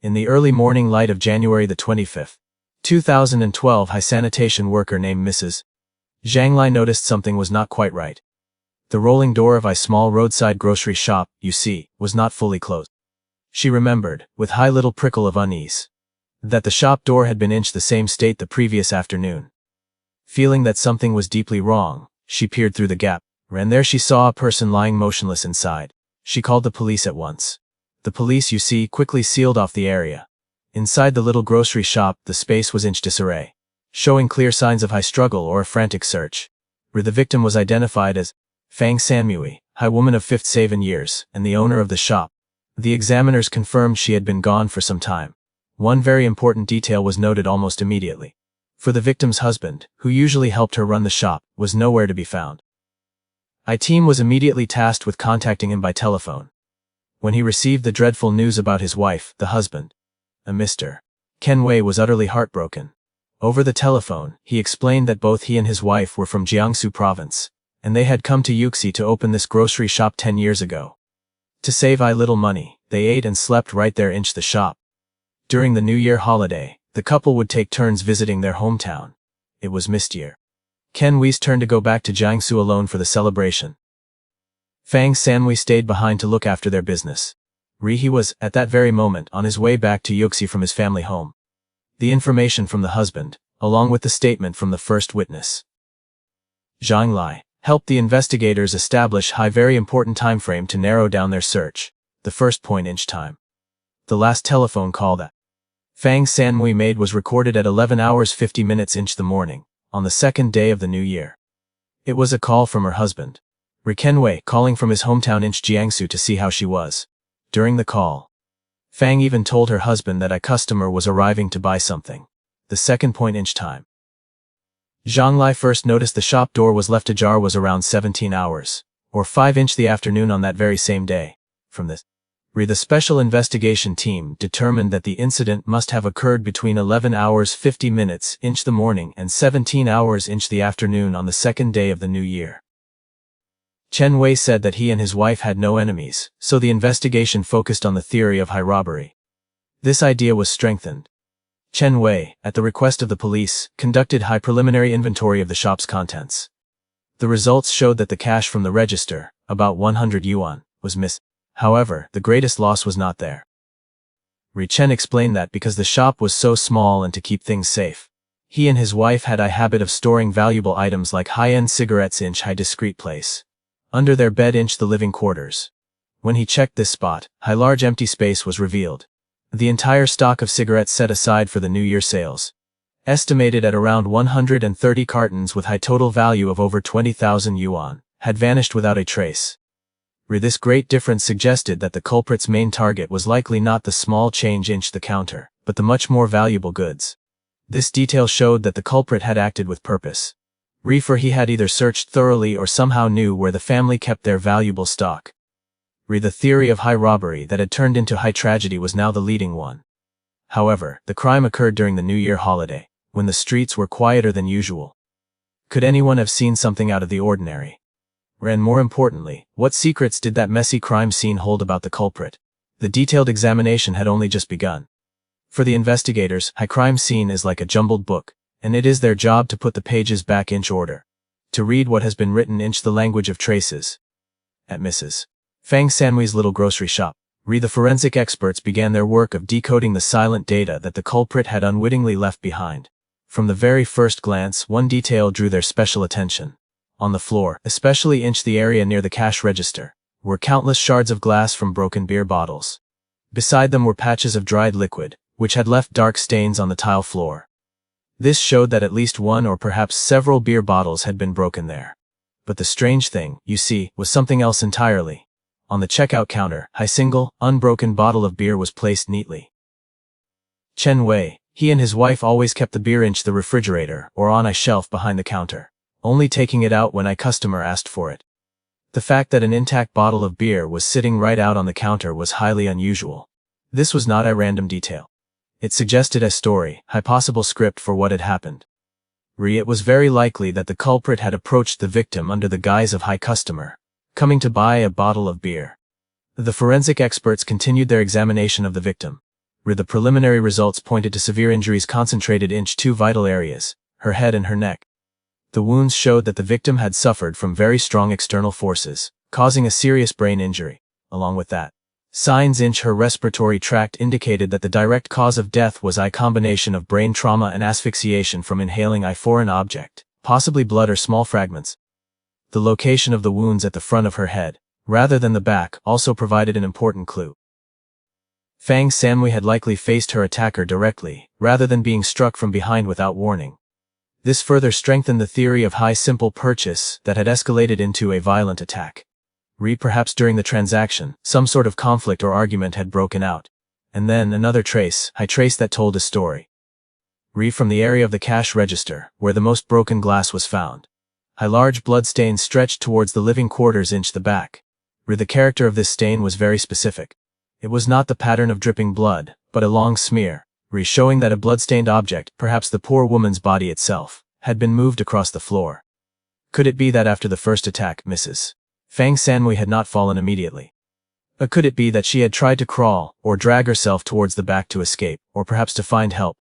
In the early morning light of January the 25th, 2012, high sanitation worker named Mrs. Zhang Li noticed something was not quite right. The rolling door of a small roadside grocery shop, you see, was not fully closed. She remembered, with high little prickle of unease, that the shop door had been in the same state the previous afternoon. Feeling that something was deeply wrong, she peered through the gap, and there she saw a person lying motionless inside. She called the police at once. The police, you see, quickly sealed off the area. Inside the little grocery shop, the space was in disarray, showing clear signs of high struggle or a frantic search. Where the victim was identified as Fang Sanmui, high woman of 57 years, and the owner of the shop. The examiners confirmed she had been gone for some time. One very important detail was noted almost immediately. For the victim's husband, who usually helped her run the shop, was nowhere to be found. A team was immediately tasked with contacting him by telephone. When he received the dreadful news about his wife, the husband, a Mr. Ken Wei, was utterly heartbroken. Over the telephone, he explained that both he and his wife were from Jiangsu province, and they had come to Yuxi to open this grocery shop 10 years ago. To save a little money, they ate and slept right there in the shop. During the New Year holiday, the couple would take turns visiting their hometown. It was mid-year. Ken Wei's turn to go back to Jiangsu alone for the celebration. Fang Sanmui stayed behind to look after their business. He was, at that very moment, on his way back to Yuxi from his family home. The information from the husband, along with the statement from the first witness, Zhang Li, helped the investigators establish a very important time frame to narrow down their search, the first point in time. The last telephone call that Fang Sanmui made was recorded at 11 hours 50 minutes in the morning, on the second day of the new year. It was a call from her husband, Ken Wei, calling from his hometown in Jiangsu to see how she was. During the call, Fang even told her husband that a customer was arriving to buy something. The second point in time. Zhang Li first noticed the shop door was left ajar was around 17 hours, or 5 in the afternoon on that very same day. From this, the special investigation team determined that the incident must have occurred between 11 hours 50 minutes in the morning and 17 hours in the afternoon on the second day of the new year. Chen Wei said that he and his wife had no enemies, so the investigation focused on the theory of high robbery. This idea was strengthened. Chen Wei, at the request of the police, conducted high preliminary inventory of the shop's contents. The results showed that the cash from the register, about 100 yuan, was missing. However, the greatest loss was not there. Chen explained that because the shop was so small and to keep things safe, he and his wife had a habit of storing valuable items like high-end cigarettes in a discreet place, under their bed in the living quarters. When he checked this spot, a large empty space was revealed. The entire stock of cigarettes set aside for the New Year sales, estimated at around 130 cartons with a total value of over 20,000 yuan, had vanished without a trace. This great difference suggested that the culprit's main target was likely not the small change in the counter, but the much more valuable goods. This detail showed that the culprit had acted with purpose. For he had either searched thoroughly or somehow knew where the family kept their valuable stock. The theory of high robbery that had turned into high tragedy was now the leading one. However, the crime occurred during the New Year holiday, when the streets were quieter than usual. Could anyone have seen something out of the ordinary? And more importantly, what secrets did that messy crime scene hold about the culprit? The detailed examination had only just begun. For the investigators, a crime scene is like a jumbled book, and it is their job to put the pages back in order, to read what has been written in the language of traces. At Mrs. Fang Sanmui's little grocery shop, the forensic experts began their work of decoding the silent data that the culprit had unwittingly left behind. From the very first glance, one detail drew their special attention. On the floor, especially in the area near the cash register, were countless shards of glass from broken beer bottles. Beside them were patches of dried liquid, which had left dark stains on the tile floor. This showed that at least one or perhaps several beer bottles had been broken there. But the strange thing, you see, was something else entirely. On the checkout counter, a single, unbroken bottle of beer was placed neatly. Chen Wei, he and his wife always kept the beer in the refrigerator or on a shelf behind the counter, only taking it out when a customer asked for it. The fact that an intact bottle of beer was sitting right out on the counter was highly unusual. This was not a random detail. It suggested a story, a possible script for what had happened. It was very likely that the culprit had approached the victim under the guise of high customer, coming to buy a bottle of beer. The forensic experts continued their examination of the victim. The preliminary results pointed to severe injuries concentrated in two vital areas, her head and her neck. The wounds showed that the victim had suffered from very strong external forces, causing a serious brain injury. Along with that, signs in her respiratory tract indicated that the direct cause of death was a combination of brain trauma and asphyxiation from inhaling a foreign object, possibly blood or small fragments. The location of the wounds at the front of her head, rather than the back, also provided an important clue. Fang Sanmui had likely faced her attacker directly, rather than being struck from behind without warning. This further strengthened the theory of high simple purchase that had escalated into a violent attack. Perhaps during the transaction, some sort of conflict or argument had broken out. And then another trace that told a story. From the area of the cash register, where the most broken glass was found. A large blood stain stretched towards the living quarters inch the back. The character of this stain was very specific. It was not the pattern of dripping blood, but a long smear, showing that a blood-stained object, perhaps the poor woman's body itself, had been moved across the floor. Could it be that after the first attack, Mrs. Fang Sanmui had not fallen immediately? Could it be that she had tried to crawl, or drag herself towards the back to escape, or perhaps to find help?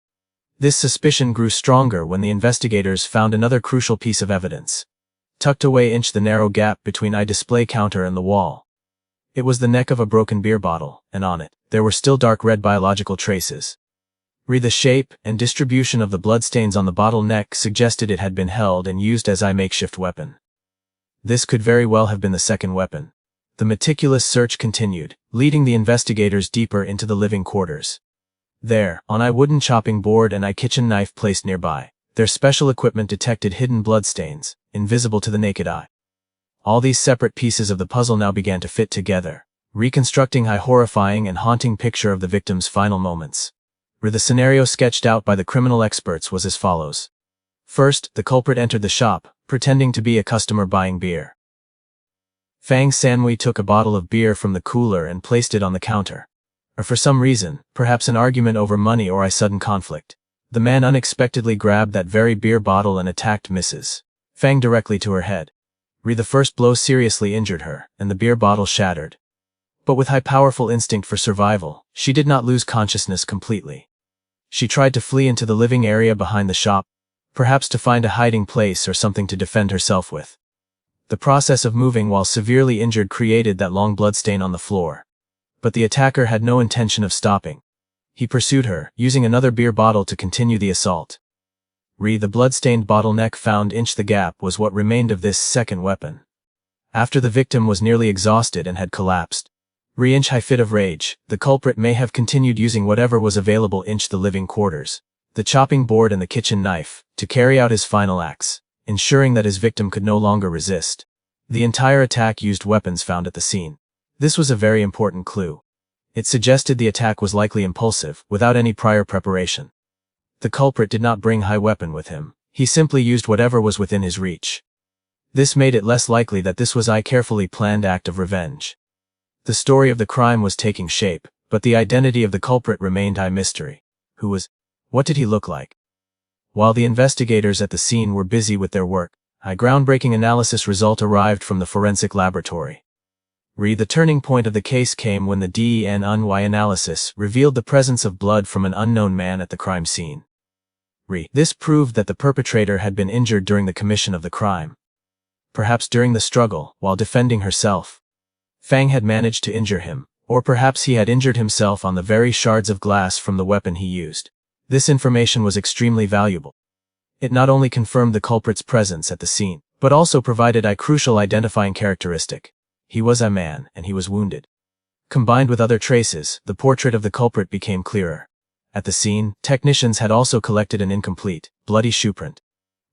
This suspicion grew stronger when the investigators found another crucial piece of evidence. Tucked away inch the narrow gap between a display counter and the wall. It was the neck of a broken beer bottle, and on it, there were still dark red biological traces. The shape and distribution of the bloodstains on the bottle neck suggested it had been held and used as a makeshift weapon. This could very well have been the second weapon. The meticulous search continued, leading the investigators deeper into the living quarters. There, on a wooden chopping board and a kitchen knife placed nearby, their special equipment detected hidden bloodstains, invisible to the naked eye. All these separate pieces of the puzzle now began to fit together, reconstructing a horrifying and haunting picture of the victim's final moments. The scenario sketched out by the criminal experts was as follows. First, the culprit entered the shop, pretending to be a customer buying beer. Fang Sanmui took a bottle of beer from the cooler and placed it on the counter. For some reason, perhaps an argument over money or a sudden conflict, the man unexpectedly grabbed that very beer bottle and attacked Mrs. Fang directly to her head. The first blow seriously injured her, and the beer bottle shattered. But with a powerful instinct for survival, she did not lose consciousness completely. She tried to flee into the living area behind the shop, perhaps to find a hiding place or something to defend herself with. The process of moving while severely injured created that long bloodstain on the floor. But the attacker had no intention of stopping. He pursued her, using another beer bottle to continue the assault. The blood-stained bottleneck found inch the gap was what remained of this second weapon. After the victim was nearly exhausted and had collapsed, inch a fit of rage, the culprit may have continued using whatever was available inch the living quarters, the chopping board and the kitchen knife, to carry out his final acts, ensuring that his victim could no longer resist. The entire attack used weapons found at the scene. This was a very important clue. It suggested the attack was likely impulsive, without any prior preparation. The culprit did not bring a weapon with him. He simply used whatever was within his reach. This made it less likely that this was a carefully planned act of revenge. The story of the crime was taking shape, but the identity of the culprit remained a mystery. Who was? What did he look like? While the investigators at the scene were busy with their work, a groundbreaking analysis result arrived from the forensic laboratory. The turning point of the case came when the DNA analysis revealed the presence of blood from an unknown man at the crime scene. This proved that the perpetrator had been injured during the commission of the crime. Perhaps during the struggle, while defending herself. Fang had managed to injure him, or perhaps he had injured himself on the very shards of glass from the weapon he used. This information was extremely valuable. It not only confirmed the culprit's presence at the scene, but also provided a crucial identifying characteristic. He was a man, and he was wounded. Combined with other traces, the portrait of the culprit became clearer. At the scene, technicians had also collected an incomplete, bloody shoe print.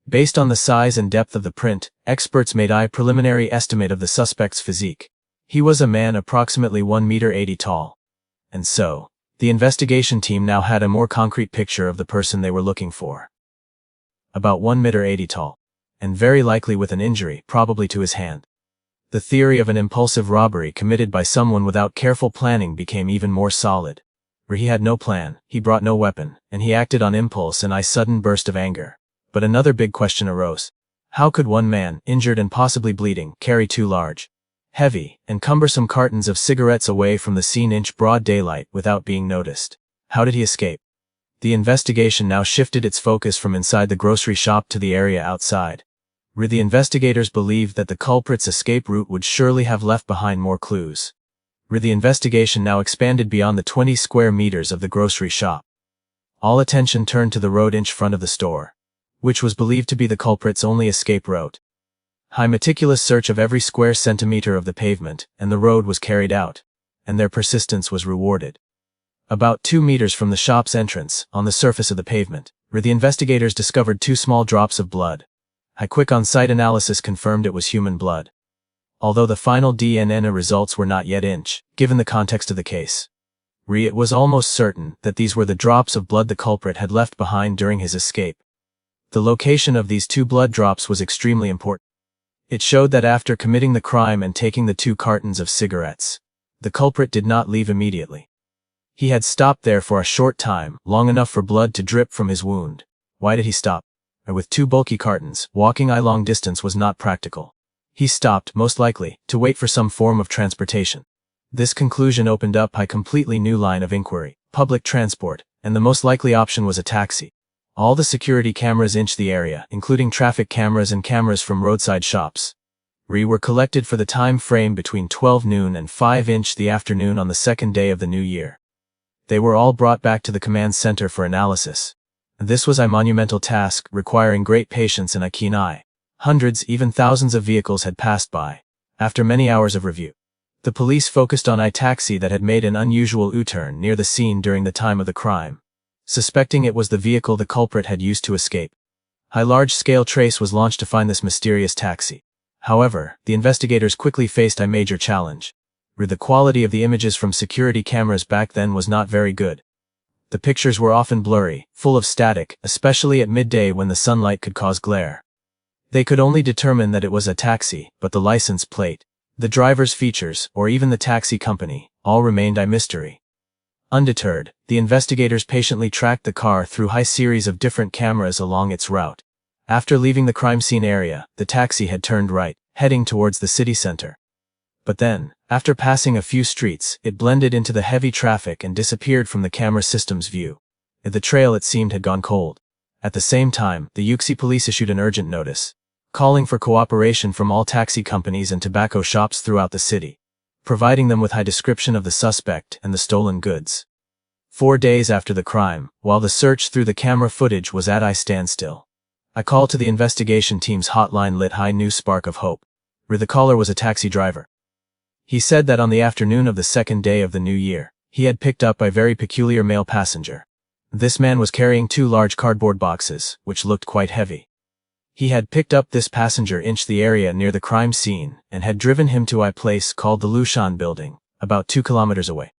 Based on the size and depth of the print, experts made a preliminary estimate of the suspect's physique. He was a man approximately 1.80 meters tall. And so, the investigation team now had a more concrete picture of the person they were looking for. About 1.80 meters tall. And very likely with an injury, probably to his hand. The theory of an impulsive robbery committed by someone without careful planning became even more solid. He had no plan, he brought no weapon, and he acted on impulse and a sudden burst of anger. But another big question arose. How could one man, injured and possibly bleeding, carry two large, heavy, and cumbersome cartons of cigarettes away from the scene in broad daylight without being noticed? How did he escape? The investigation now shifted its focus from inside the grocery shop to the area outside. The investigators believed that the culprit's escape route would surely have left behind more clues. The investigation now expanded beyond the 20 square meters of the grocery shop. All attention turned to the road in front of the store, which was believed to be the culprit's only escape route. A meticulous search of every square centimeter of the pavement and the road was carried out, and their persistence was rewarded. About 2 meters from the shop's entrance, on the surface of the pavement, the investigators discovered 2 small drops of blood. A quick on-site analysis confirmed it was human blood, although the final DNA results were not yet in, given the context of the case. It was almost certain that these were the drops of blood the culprit had left behind during his escape. The location of these 2 blood drops was extremely important. It showed that after committing the crime and taking the 2 cartons of cigarettes, the culprit did not leave immediately. He had stopped there for a short time, long enough for blood to drip from his wound. Why did he stop? With 2 bulky cartons, walking a long distance was not practical. He stopped, most likely, to wait for some form of transportation. This conclusion opened up a completely new line of inquiry: public transport, and the most likely option was a taxi. All the security cameras in the area, including traffic cameras and cameras from roadside shops, were collected for the time frame between 12 noon and 5 in the afternoon on the second day of the new year. They were all brought back to the command center for analysis. This was a monumental task, requiring great patience and a keen eye. Hundreds, even thousands of vehicles had passed by. After many hours of review, the police focused on a taxi that had made an unusual U-turn near the scene during the time of the crime, suspecting it was the vehicle the culprit had used to escape. A large-scale trace was launched to find this mysterious taxi. However, the investigators quickly faced a major challenge. The quality of the images from security cameras back then was not very good. The pictures were often blurry, full of static, especially at midday when the sunlight could cause glare. They could only determine that it was a taxi, but the license plate, the driver's features, or even the taxi company, all remained a mystery. Undeterred, the investigators patiently tracked the car through a series of different cameras along its route. After leaving the crime scene area, the taxi had turned right, heading towards the city center. But then, after passing a few streets, it blended into the heavy traffic and disappeared from the camera system's view. The trail, it seemed, had gone cold. At the same time, the Yuxi police issued an urgent notice, calling for cooperation from all taxi companies and tobacco shops throughout the city, providing them with a description of the suspect and the stolen goods. 4 days after the crime, while the search through the camera footage was at a standstill, a call to the investigation team's hotline lit a new spark of hope. The caller was a taxi driver. He said that on the afternoon of the second day of the new year, he had picked up a very peculiar male passenger. This man was carrying 2 large cardboard boxes, which looked quite heavy. He had picked up this passenger in the area near the crime scene and had driven him to a place called the Lushan building, about 2 kilometers away.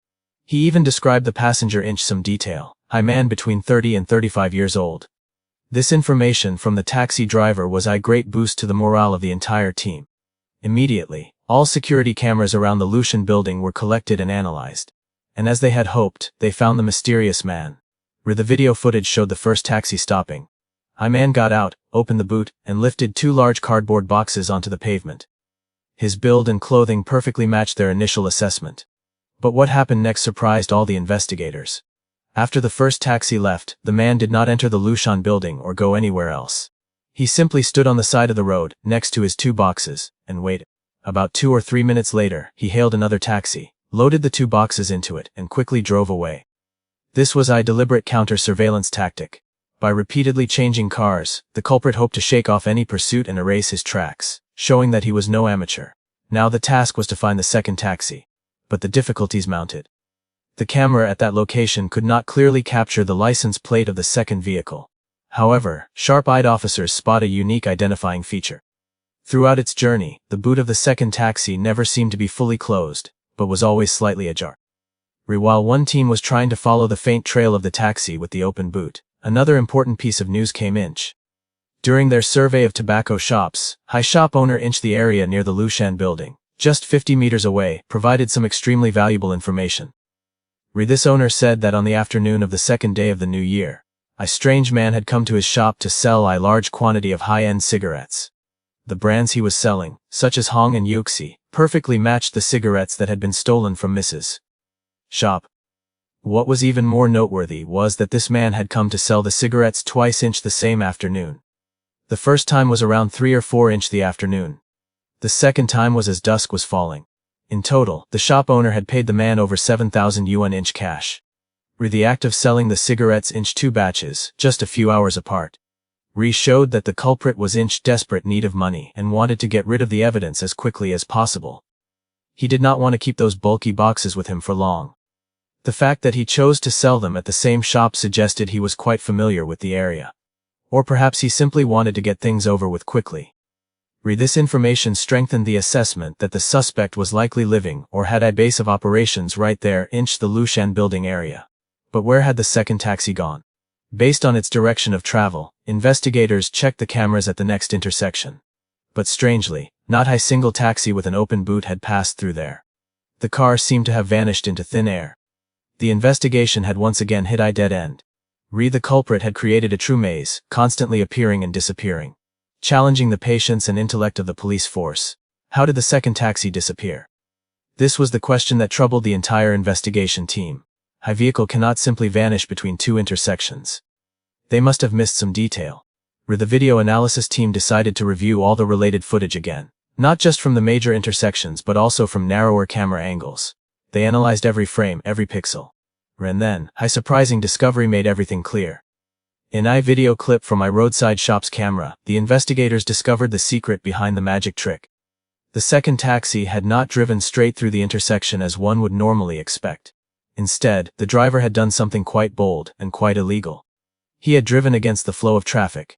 He even described the passenger in some detail, a man between 30 and 35 years old. This information from the taxi driver was a great boost to the morale of the entire team. Immediately, all security cameras around the Lushan building were collected and analyzed. And as they had hoped, they found the mysterious man. The video footage showed the first taxi stopping. A man got out, opened the boot, and lifted 2 large cardboard boxes onto the pavement. His build and clothing perfectly matched their initial assessment. But what happened next surprised all the investigators. After the first taxi left, the man did not enter the Lushan building or go anywhere else. He simply stood on the side of the road, next to his 2 boxes, and waited. About 2 or 3 minutes later, he hailed another taxi, loaded the 2 boxes into it, and quickly drove away. This was a deliberate counter-surveillance tactic. By repeatedly changing cars, the culprit hoped to shake off any pursuit and erase his tracks, showing that he was no amateur. Now the task was to find the second taxi. But the difficulties mounted. The camera at that location could not clearly capture the license plate of the second vehicle. However, sharp-eyed officers spot a unique identifying feature. Throughout its journey, the boot of the second taxi never seemed to be fully closed, but was always slightly ajar. While one team was trying to follow the faint trail of the taxi with the open boot, another important piece of news came in. During their survey of tobacco shops, a shop owner in the area near the Lushan building, just 50 meters away, provided some extremely valuable information. This owner said that on the afternoon of the second day of the new year, a strange man had come to his shop to sell a large quantity of high-end cigarettes. The brands he was selling, such as Hong and Yuxi, perfectly matched the cigarettes that had been stolen from Mrs. Shop. What was even more noteworthy was that this man had come to sell the cigarettes twice the same afternoon. The first time was around 3 or 4 the afternoon. The second time was as dusk was falling. In total, the shop owner had paid the man over 7,000 yuan cash. The act of selling the cigarettes 2 batches, just a few hours apart. Showed that the culprit was desperate need of money and wanted to get rid of the evidence as quickly as possible. He did not want to keep those bulky boxes with him for long. The fact that he chose to sell them at the same shop suggested he was quite familiar with the area. Or perhaps he simply wanted to get things over with quickly. This information strengthened the assessment that the suspect was likely living or had a base of operations right there the Lushan building area. But where had the second taxi gone? Based on its direction of travel, investigators checked the cameras at the next intersection. But strangely, not a single taxi with an open boot had passed through there. The car seemed to have vanished into thin air. The investigation had once again hit a dead end. The culprit had created a true maze, constantly appearing and disappearing, challenging the patience and intellect of the police force. How did the second taxi disappear? This was the question that troubled the entire investigation team. A vehicle cannot simply vanish between 2 intersections. They must have missed some detail. The video analysis team decided to review all the related footage again, not just from the major intersections but also from narrower camera angles. They analyzed every frame, every pixel. And then, a surprising discovery made everything clear. In a video clip from my roadside shop's camera, the investigators discovered the secret behind the magic trick. The second taxi had not driven straight through the intersection as one would normally expect. Instead, the driver had done something quite bold and quite illegal. He had driven against the flow of traffic.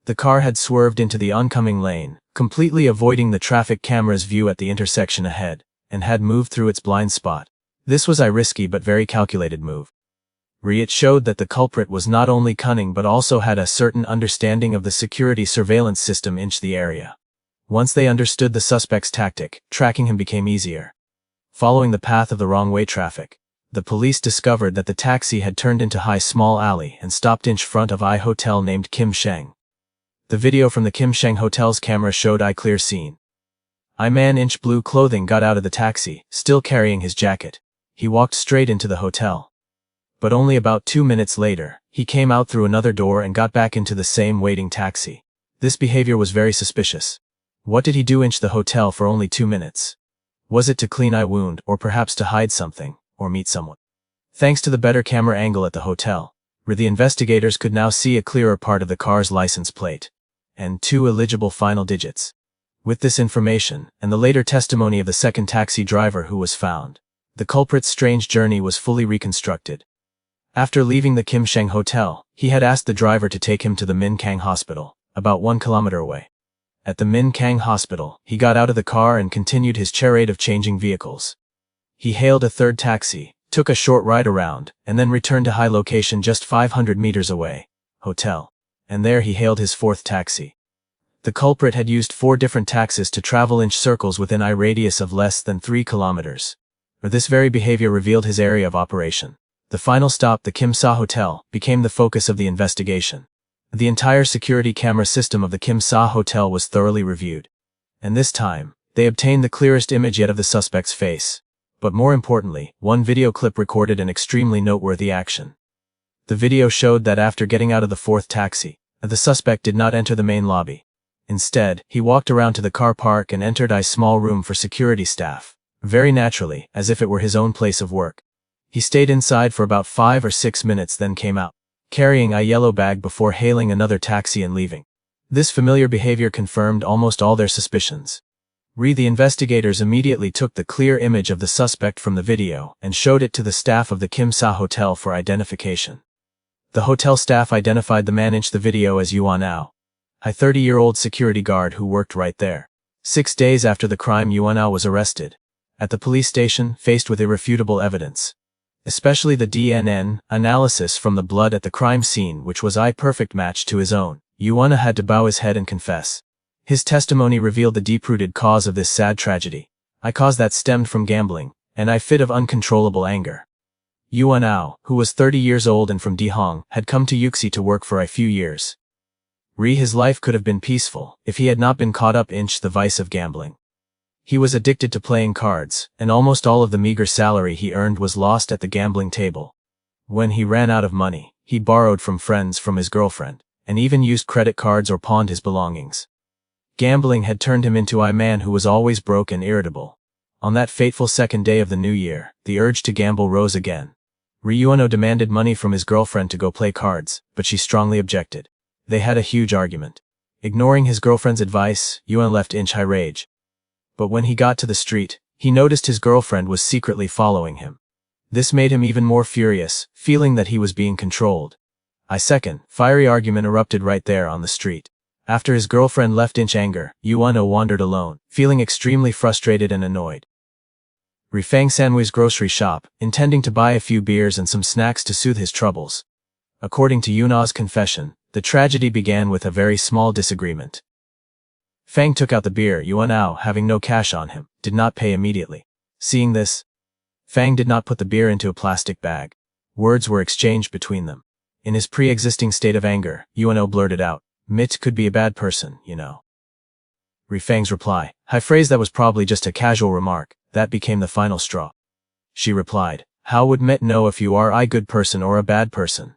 The car had swerved into the oncoming lane, completely avoiding the traffic camera's view at the intersection ahead, and had moved through its blind spot. This was a risky but very calculated move. It showed that the culprit was not only cunning but also had a certain understanding of the security surveillance system in the area. Once they understood the suspect's tactic, tracking him became easier. Following the path of the wrong-way traffic, the police discovered that the taxi had turned into a small alley and stopped in front of a hotel named Kim Sheng. The video from the Kim Sheng hotel's camera showed a clear scene. A man in blue clothing got out of the taxi, still carrying his jacket. He walked straight into the hotel. But only about 2 minutes later, he came out through another door and got back into the same waiting taxi. This behavior was very suspicious. What did he do in the hotel for only 2 minutes? Was it to clean a wound, or perhaps to hide something, or meet someone? Thanks to the better camera angle at the hotel, the investigators could now see a clearer part of the car's license plate, and 2 illegible final digits. With this information, and the later testimony of the second taxi driver who was found, the culprit's strange journey was fully reconstructed. After leaving the Kim Sheng hotel, he had asked the driver to take him to the Min Kang hospital, about 1 kilometer away. At the Min Kang hospital, he got out of the car and continued his charade of changing vehicles. He hailed a third taxi, took a short ride around, and then returned to high location just 500 meters away, hotel. And there he hailed his fourth taxi. The culprit had used 4 different taxis to travel in circles within a radius of less than 3 kilometers. This very behavior revealed his area of operation. The final stop, the Kim Sa Hotel, became the focus of the investigation. The entire security camera system of the Kim Sa Hotel was thoroughly reviewed. And this time, they obtained the clearest image yet of the suspect's face. But more importantly, one video clip recorded an extremely noteworthy action. The video showed that after getting out of the 4th taxi, the suspect did not enter the main lobby. Instead, he walked around to the car park and entered a small room for security staff, very naturally, as if it were his own place of work. He stayed inside for about 5 or 6 minutes, then came out, carrying a yellow bag before hailing another taxi and leaving. This familiar behavior confirmed almost all their suspicions. The investigators immediately took the clear image of the suspect from the video and showed it to the staff of the Kim Sa Hotel for identification. The hotel staff identified the man in the video as Yuan Ao, a 30-year-old security guard who worked right there. 6 days after the crime, Yuan Ao was arrested at the police station, faced with irrefutable evidence, especially the DNA analysis from the blood at the crime scene, which was a perfect match to his own. Yuan Ao had to bow his head and confess. His testimony revealed the deep-rooted cause of this sad tragedy, a cause that stemmed from gambling, and a fit of uncontrollable anger. Yuan Ao, who was 30 years old and from Dihong, had come to Yuxi to work for a few years. His life could have been peaceful if he had not been caught up in the vice of gambling. He was addicted to playing cards, and almost all of the meager salary he earned was lost at the gambling table. When he ran out of money, he borrowed from friends from his girlfriend, and even used credit cards or pawned his belongings. Gambling had turned him into a man who was always broke and irritable. On that fateful second day of the new year, the urge to gamble rose again. Ryuano demanded money from his girlfriend to go play cards, but she strongly objected. They had a huge argument. Ignoring his girlfriend's advice, Yuan left in high rage. But when he got to the street, he noticed his girlfriend was secretly following him. This made him even more furious, feeling that he was being controlled. A second, fiery argument erupted right there on the street. After his girlfriend left in anger, Yuano wandered alone, feeling extremely frustrated and annoyed. Fang Sanmui's grocery shop, intending to buy a few beers and some snacks to soothe his troubles. According to Yuna's confession, the tragedy began with a very small disagreement. Fang took out the beer. Yuanao, having no cash on him, did not pay immediately. Seeing this, Fang did not put the beer into a plastic bag. Words were exchanged between them. In his pre-existing state of anger, Yuano blurted out, "Mit could be a bad person, you know." Fang's reply, "I phrase that was probably just a casual remark." That became the final straw. She replied, "How would Mit know if you are a good person or a bad person?"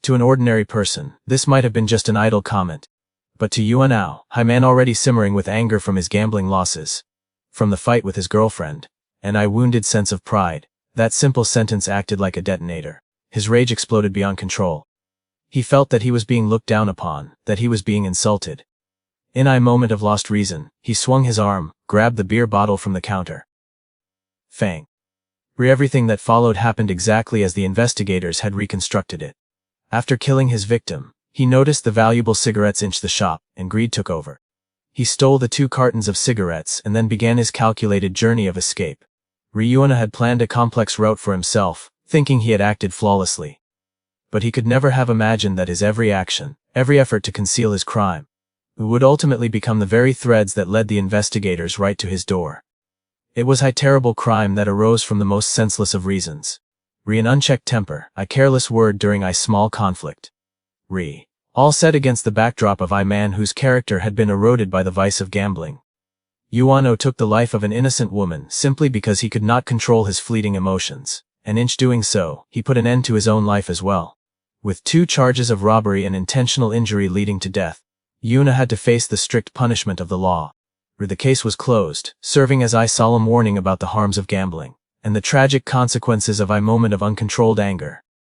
To an ordinary person, this might have been just an idle comment. But to Yuanao, a man already simmering with anger from his gambling losses, from the fight with his girlfriend, and a wounded sense of pride, that simple sentence acted like a detonator. His rage exploded beyond control. He felt that he was being looked down upon, that he was being insulted. In a moment of lost reason, he swung his arm, grabbed the beer bottle from the counter. Fang. Everything that followed happened exactly as the investigators had reconstructed it. After killing his victim, he noticed the valuable cigarettes in the shop, and greed took over. He stole the 2 cartons of cigarettes and then began his calculated journey of escape. Ryuana had planned a complex route for himself, thinking he had acted flawlessly. But he could never have imagined that his every action, every effort to conceal his crime, would ultimately become the very threads that led the investigators right to his door. It was a terrible crime that arose from the most senseless of reasons. An unchecked temper, a careless word during a small conflict. All set against the backdrop of a man whose character had been eroded by the vice of gambling. Yuano took the life of an innocent woman simply because he could not control his fleeting emotions, and in doing so, he put an end to his own life as well. With 2 charges of robbery and intentional injury leading to death, Yuna had to face the strict punishment of the law. The case was closed, serving as a solemn warning about the harms of gambling, and the tragic consequences of a moment of uncontrolled anger.